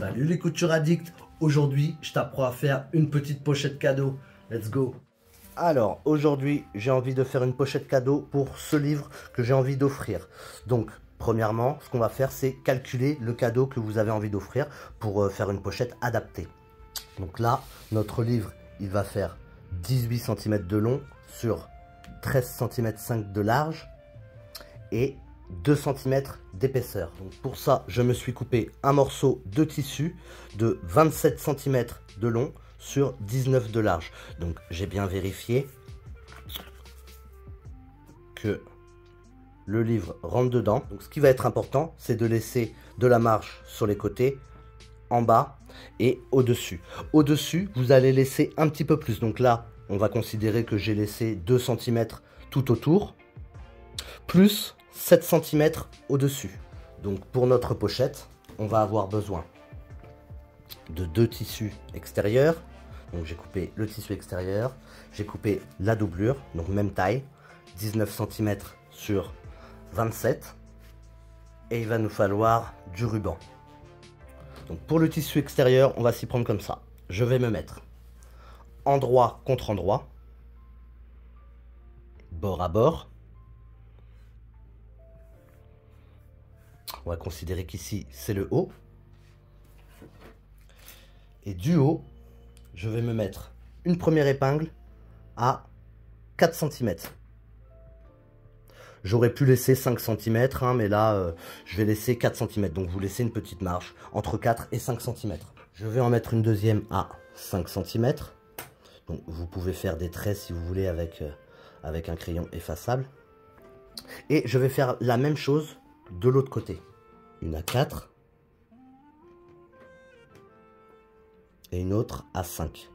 Salut les coutures addicts. Aujourd'hui, je t'apprends à faire une petite pochette cadeau. Let's go. Alors, aujourd'hui, j'ai envie de faire une pochette cadeau pour ce livre que j'ai envie d'offrir. Donc, premièrement, ce qu'on va faire, c'est calculer le cadeau que vous avez envie d'offrir pour faire une pochette adaptée. Donc là, notre livre, il va faire 18 cm de long sur 13 cm 5 de large et 2 cm d'épaisseur. Donc pour ça, je me suis coupé un morceau de tissu de 27 cm de long sur 19 de large. Donc j'ai bien vérifié que le livre rentre dedans. Donc ce qui va être important, c'est de laisser de la marge sur les côtés, en bas et au-dessus. Au-dessus, vous allez laisser un petit peu plus. Donc là, on va considérer que j'ai laissé 2 cm tout autour, plus 7 cm au-dessus. Donc pour notre pochette, on va avoir besoin de 2 tissus extérieurs. Donc j'ai coupé le tissu extérieur, j'ai coupé la doublure, donc même taille, 19 cm sur 27. Et il va nous falloir du ruban. Donc pour le tissu extérieur, on va s'y prendre comme ça. Je vais me mettre endroit contre endroit, bord à bord. On va considérer qu'ici, c'est le haut. Et du haut, je vais me mettre une première épingle à 4 cm. J'aurais pu laisser 5 cm, hein, mais là, je vais laisser 4 cm. Donc, vous laissez une petite marge entre 4 et 5 cm. Je vais en mettre une deuxième à 5 cm. Donc, vous pouvez faire des traits si vous voulez avec un crayon effaçable. Et je vais faire la même chose de l'autre côté. Une à 4 et une autre à 5.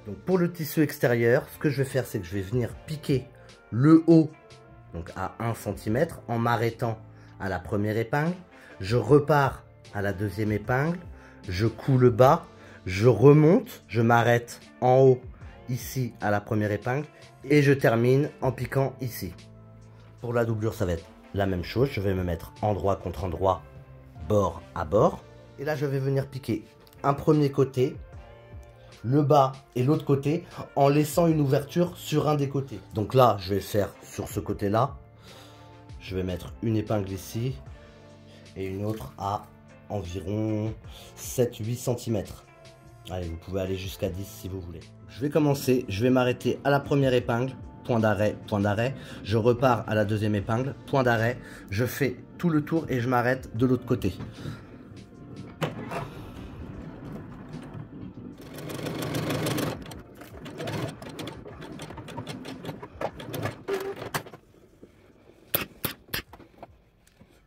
Donc pour le tissu extérieur, ce que je vais faire, c'est que je vais venir piquer le haut donc à 1 cm en m'arrêtant à la première épingle. Je repars à la deuxième épingle, je couds le bas, je remonte, je m'arrête en haut ici à la première épingle et je termine en piquant ici. Pour la doublure, ça va être la même chose. Je vais me mettre endroit contre endroit, bord à bord. Et là, je vais venir piquer un premier côté, le bas et l'autre côté, en laissant une ouverture sur un des côtés. Donc là, je vais faire sur ce côté-là. Je vais mettre une épingle ici et une autre à environ 7-8 cm. Allez, vous pouvez aller jusqu'à 10 si vous voulez. Je vais commencer, je vais m'arrêter à la première épingle. Point d'arrêt, je repars à la deuxième épingle, point d'arrêt, je fais tout le tour et je m'arrête de l'autre côté.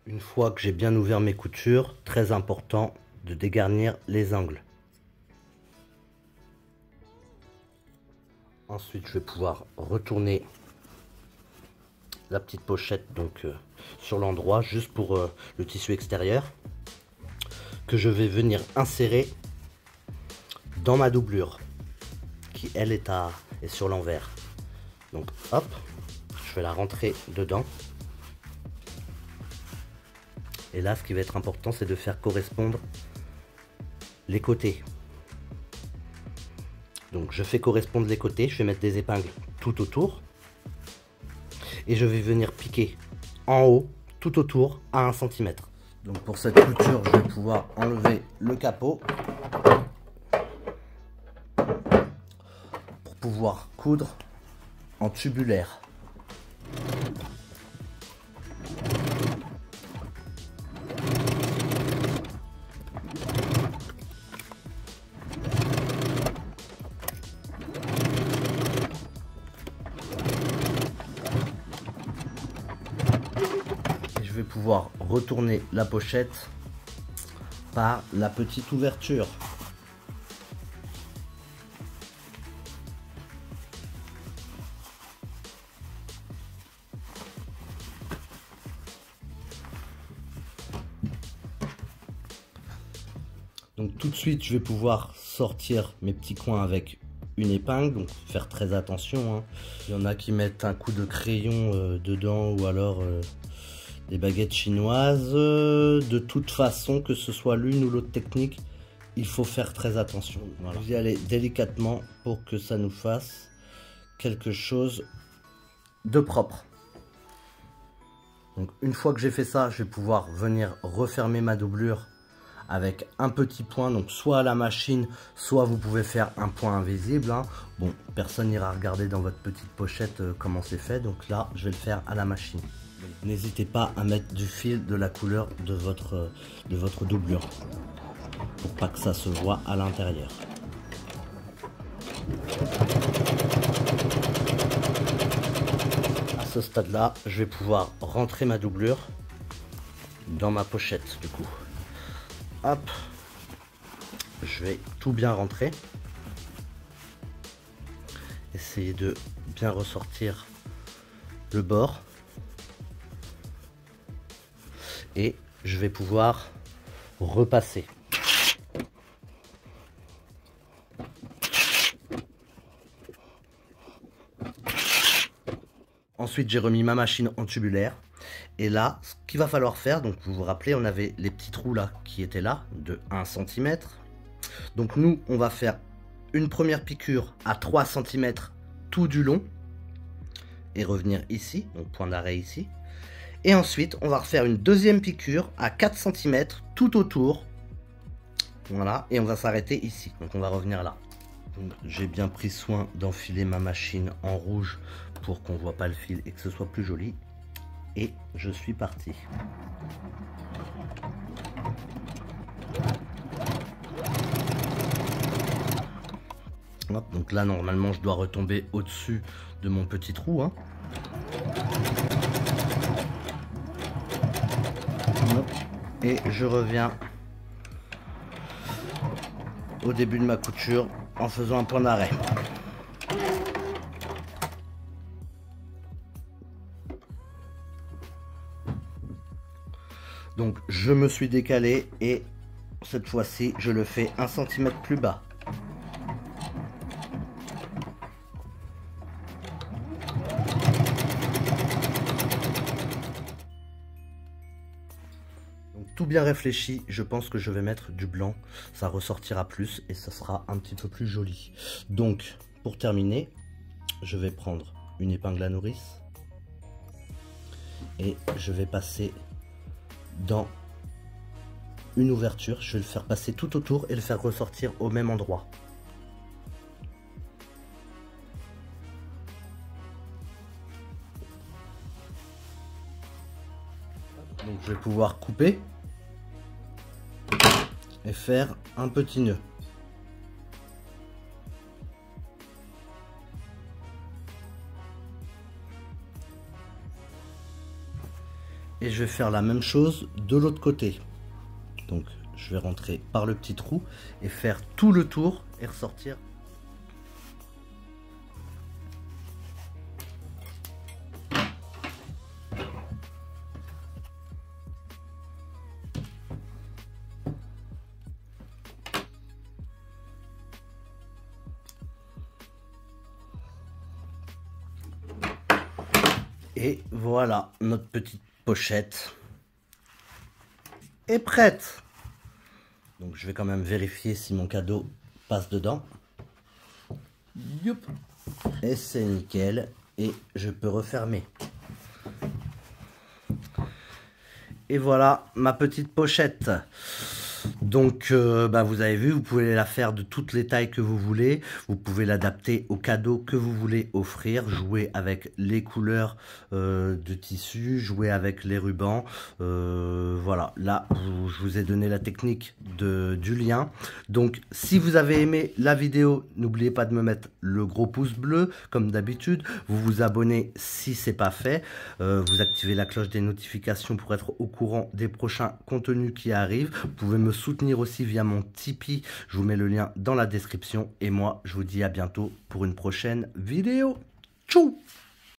Une fois que j'ai bien ouvert mes coutures, très important de dégarnir les angles. Ensuite, je vais pouvoir retourner la petite pochette donc sur l'endroit, juste pour le tissu extérieur, que je vais venir insérer dans ma doublure, qui elle est sur l'envers. Donc hop, je vais la rentrer dedans. Et là, ce qui va être important, c'est de faire correspondre les côtés. Donc je fais correspondre les côtés, je vais mettre des épingles tout autour. Et je vais venir piquer en haut, tout autour, à 1 cm. Donc pour cette couture, je vais pouvoir enlever le capot. Pour pouvoir coudre en tubulaire. Je vais pouvoir retourner la pochette par la petite ouverture. Donc tout de suite, je vais pouvoir sortir mes petits coins avec une épingle, donc faire très attention, hein. Il y en a qui mettent un coup de crayon dedans ou alors des baguettes chinoises. De toute façon, que ce soit l'une ou l'autre technique, il faut faire très attention. Voilà. Vous y allez délicatement pour que ça nous fasse quelque chose de propre. Donc une fois que j'ai fait ça, je vais pouvoir venir refermer ma doublure avec un petit point, donc soit à la machine, soit vous pouvez faire un point invisible, hein. Bon, personne n'ira regarder dans votre petite pochette comment c'est fait, donc là, je vais le faire à la machine. N'hésitez pas à mettre du fil de la couleur de votre doublure, pour pas que ça se voit à l'intérieur. À ce stade-là, je vais pouvoir rentrer ma doublure dans ma pochette, du coup. Hop, je vais tout bien rentrer. Essayer de bien ressortir le bord. Et je vais pouvoir repasser. Ensuite, j'ai remis ma machine en tubulaire. Et là, ce qu'il va falloir faire, donc vous vous rappelez, on avait les petits trous là qui étaient là, de 1 cm. Donc nous, on va faire une première piqûre à 3 cm tout du long. Et revenir ici, donc point d'arrêt ici. Et ensuite, on va refaire une deuxième piqûre à 4 cm tout autour. Voilà, et on va s'arrêter ici. Donc on va revenir là. J'ai bien pris soin d'enfiler ma machine en rouge pour qu'on ne voit pas le fil et que ce soit plus joli. Et je suis parti. Hop, donc là, normalement, je dois retomber au-dessus de mon petit trou, hein. Hop, et je reviens au début de ma couture en faisant un point d'arrêt. Donc je me suis décalé et cette fois-ci je le fais 1 cm plus bas. Donc tout bien réfléchi, je pense que je vais mettre du blanc, ça ressortira plus et ça sera un petit peu plus joli. Donc pour terminer, je vais prendre une épingle à nourrice et je vais passer dans une ouverture, je vais le faire passer tout autour et le faire ressortir au même endroit. Donc je vais pouvoir couper et faire un petit nœud. Et je vais faire la même chose de l'autre côté. Donc je vais rentrer par le petit trou et faire tout le tour et ressortir. Et voilà, notre petite pochette est prête. Donc je vais quand même vérifier si mon cadeau passe dedans. Youp. Et c'est nickel. Et je peux refermer. Et voilà ma petite pochette. Donc vous avez vu, vous pouvez la faire de toutes les tailles que vous voulez. Vous pouvez l'adapter au cadeau que vous voulez offrir. Jouer avec les couleurs de tissu, jouer avec les rubans. Voilà, là je vous ai donné la technique du lien. Donc si vous avez aimé la vidéo, n'oubliez pas de me mettre le gros pouce bleu comme d'habitude. Vous vous abonnez si c'est pas fait. Vous activez la cloche des notifications pour être au courant des prochains contenus qui arrivent. Vous pouvez me soutenir aussi via mon Tipeee, je vous mets le lien dans la description et moi je vous dis à bientôt pour une prochaine vidéo. Tchou!